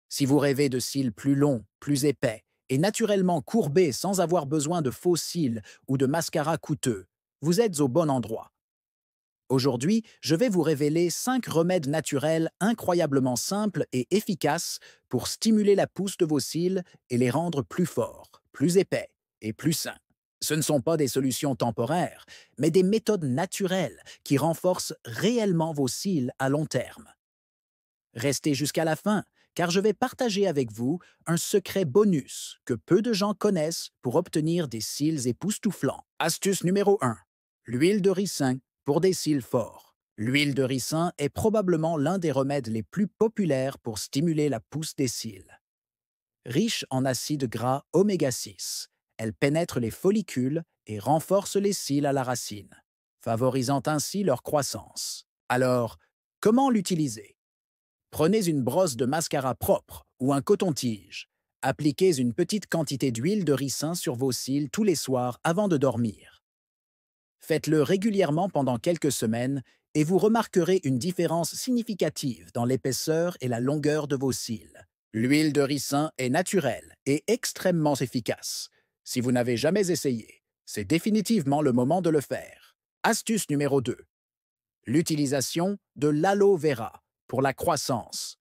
Si vous rêvez de cils plus longs, plus épais et naturellement courbés sans avoir besoin de faux cils ou de mascara coûteux, vous êtes au bon endroit. Aujourd'hui, je vais vous révéler 5 remèdes naturels incroyablement simples et efficaces pour stimuler la pousse de vos cils et les rendre plus forts, plus épais et plus sains. Ce ne sont pas des solutions temporaires, mais des méthodes naturelles qui renforcent réellement vos cils à long terme. Restez jusqu'à la fin, car je vais partager avec vous un secret bonus que peu de gens connaissent pour obtenir des cils époustouflants. Astuce numéro 1. L'huile de ricin pour des cils forts. L'huile de ricin est probablement l'un des remèdes les plus populaires pour stimuler la pousse des cils. Riche en acides gras oméga 6, elle pénètre les follicules et renforce les cils à la racine, favorisant ainsi leur croissance. Alors, comment l'utiliser? Prenez une brosse de mascara propre ou un coton-tige. Appliquez une petite quantité d'huile de ricin sur vos cils tous les soirs avant de dormir. Faites-le régulièrement pendant quelques semaines et vous remarquerez une différence significative dans l'épaisseur et la longueur de vos cils. L'huile de ricin est naturelle et extrêmement efficace. Si vous n'avez jamais essayé, c'est définitivement le moment de le faire. Astuce numéro 2. L'utilisation de l'aloe vera pour la croissance.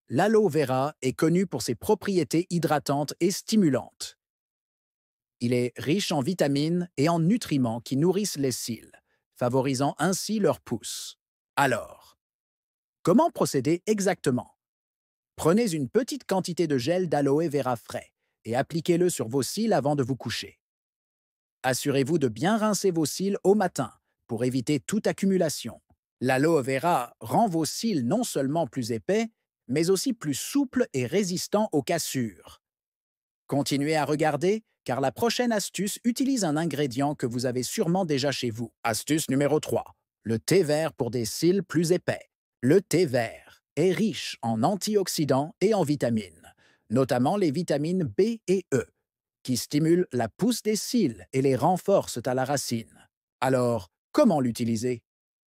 L'aloe vera est connu pour ses propriétés hydratantes et stimulantes. Il est riche en vitamines et en nutriments qui nourrissent les cils, favorisant ainsi leur pousse. Alors, comment procéder exactement? Prenez une petite quantité de gel d'aloe vera frais et appliquez-le sur vos cils avant de vous coucher. Assurez-vous de bien rincer vos cils au matin pour éviter toute accumulation. L'aloe vera rend vos cils non seulement plus épais, mais aussi plus souples et résistants aux cassures. Continuez à regarder, car la prochaine astuce utilise un ingrédient que vous avez sûrement déjà chez vous. Astuce numéro 3. Le thé vert pour des cils plus épais. Le thé vert est riche en antioxydants et en vitamines, notamment les vitamines B et E, qui stimulent la pousse des cils et les renforcent à la racine. Alors, comment l'utiliser?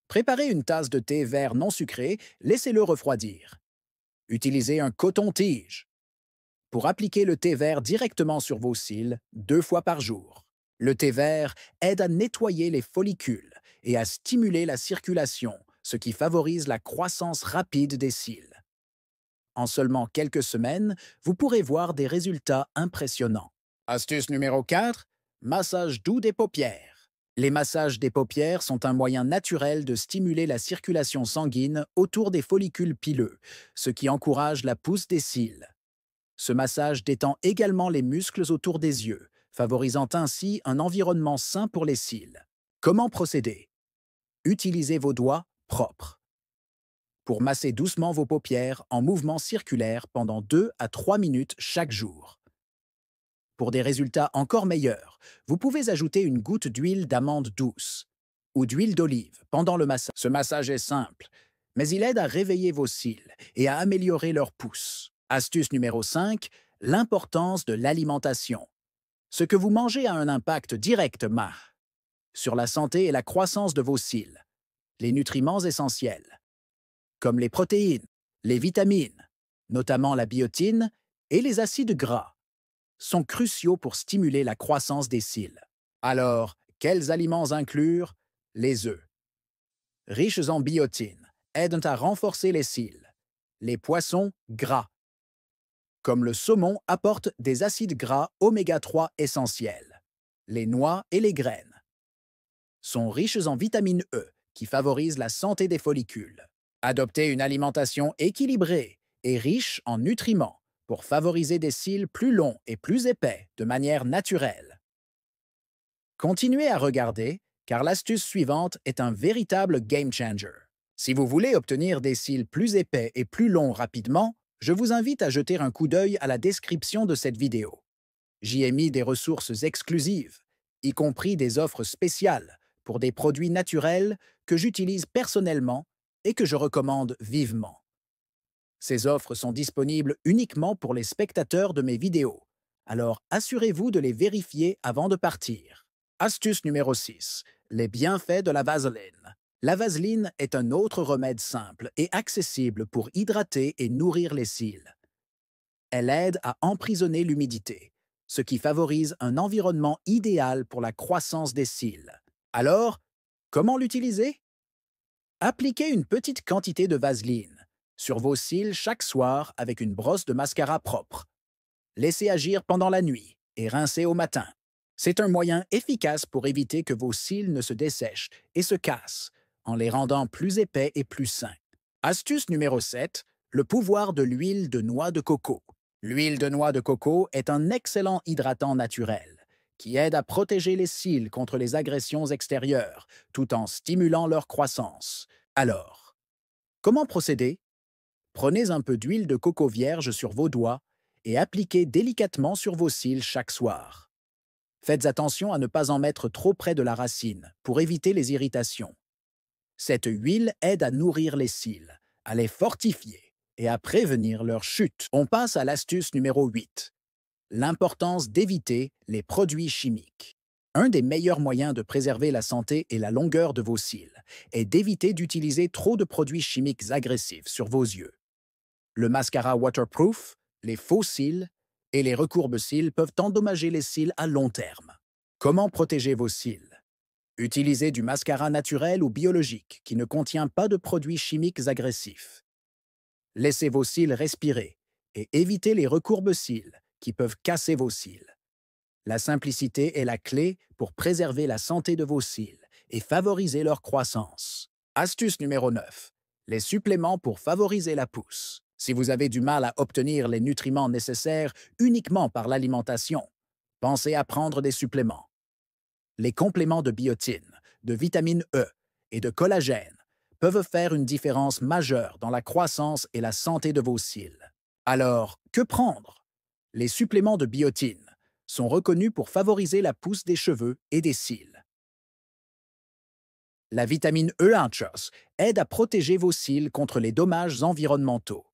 Préparez une tasse de thé vert non sucré, laissez-le refroidir. Utilisez un coton-tige pour appliquer le thé vert directement sur vos cils 2 fois par jour. Le thé vert aide à nettoyer les follicules et à stimuler la circulation, ce qui favorise la croissance rapide des cils. En seulement quelques semaines, vous pourrez voir des résultats impressionnants. Astuce numéro 4. Massage doux des paupières. Les massages des paupières sont un moyen naturel de stimuler la circulation sanguine autour des follicules pileux, ce qui encourage la pousse des cils. Ce massage détend également les muscles autour des yeux, favorisant ainsi un environnement sain pour les cils. Comment procéder? Utilisez vos doigts propres pour masser doucement vos paupières en mouvement circulaire pendant 2 à 3 minutes chaque jour. Pour des résultats encore meilleurs, vous pouvez ajouter une goutte d'huile d'amande douce ou d'huile d'olive pendant le massage. Ce massage est simple, mais il aide à réveiller vos cils et à améliorer leur pousse. Astuce numéro 5, l'importance de l'alimentation. Ce que vous mangez a un impact direct sur la santé et la croissance de vos cils. Les nutriments essentiels, comme les protéines, les vitamines, notamment la biotine, et les acides gras, sont cruciaux pour stimuler la croissance des cils. Alors, quels aliments inclure? Les œufs, riches en biotine, aident à renforcer les cils. Les poissons gras, comme le saumon, apportent des acides gras oméga 3 essentiels. Les noix et les graines sont riches en vitamine E, qui favorise la santé des follicules. Adoptez une alimentation équilibrée et riche en nutriments pour favoriser des cils plus longs et plus épais de manière naturelle. Continuez à regarder, car l'astuce suivante est un véritable game changer. Si vous voulez obtenir des cils plus épais et plus longs rapidement, je vous invite à jeter un coup d'œil à la description de cette vidéo. J'y ai mis des ressources exclusives, y compris des offres spéciales pour des produits naturels que j'utilise personnellement et que je recommande vivement. Ces offres sont disponibles uniquement pour les spectateurs de mes vidéos, alors assurez-vous de les vérifier avant de partir. Astuce numéro 6. Les bienfaits de la vaseline. La vaseline est un autre remède simple et accessible pour hydrater et nourrir les cils. Elle aide à emprisonner l'humidité, ce qui favorise un environnement idéal pour la croissance des cils. Alors, comment l'utiliser? Appliquez une petite quantité de vaseline sur vos cils chaque soir avec une brosse de mascara propre. Laissez agir pendant la nuit et rincez au matin. C'est un moyen efficace pour éviter que vos cils ne se dessèchent et se cassent, en les rendant plus épais et plus sains. Astuce numéro 7, le pouvoir de l'huile de noix de coco. L'huile de noix de coco est un excellent hydratant naturel qui aide à protéger les cils contre les agressions extérieures tout en stimulant leur croissance. Alors, comment procéder? Prenez un peu d'huile de coco vierge sur vos doigts et appliquez délicatement sur vos cils chaque soir. Faites attention à ne pas en mettre trop près de la racine pour éviter les irritations. Cette huile aide à nourrir les cils, à les fortifier et à prévenir leur chute. On passe à l'astuce numéro 8. L'importance d'éviter les produits chimiques. Un des meilleurs moyens de préserver la santé et la longueur de vos cils est d'éviter d'utiliser trop de produits chimiques agressifs sur vos yeux. Le mascara waterproof, les faux cils et les recourbe-cils peuvent endommager les cils à long terme. Comment protéger vos cils? Utilisez du mascara naturel ou biologique qui ne contient pas de produits chimiques agressifs. Laissez vos cils respirer et évitez les recourbe-cils qui peuvent casser vos cils. La simplicité est la clé pour préserver la santé de vos cils et favoriser leur croissance. Astuce numéro 9. Les suppléments pour favoriser la pousse. Si vous avez du mal à obtenir les nutriments nécessaires uniquement par l'alimentation, pensez à prendre des suppléments. Les compléments de biotine, de vitamine E et de collagène peuvent faire une différence majeure dans la croissance et la santé de vos cils. Alors, que prendre? Les suppléments de biotine sont reconnus pour favoriser la pousse des cheveux et des cils. La vitamine E1+ aide à protéger vos cils contre les dommages environnementaux.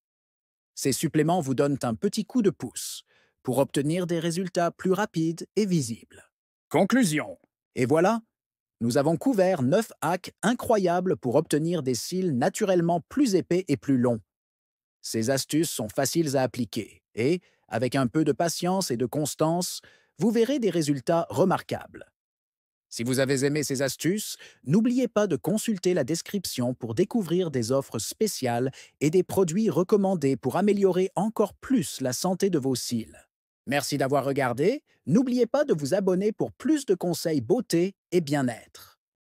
Ces suppléments vous donnent un petit coup de pouce pour obtenir des résultats plus rapides et visibles. Conclusion. Et voilà, nous avons couvert 9 hacks incroyables pour obtenir des cils naturellement plus épais et plus longs. Ces astuces sont faciles à appliquer et, avec un peu de patience et de constance, vous verrez des résultats remarquables. Si vous avez aimé ces astuces, n'oubliez pas de consulter la description pour découvrir des offres spéciales et des produits recommandés pour améliorer encore plus la santé de vos cils. Merci d'avoir regardé. N'oubliez pas de vous abonner pour plus de conseils beauté et bien-être.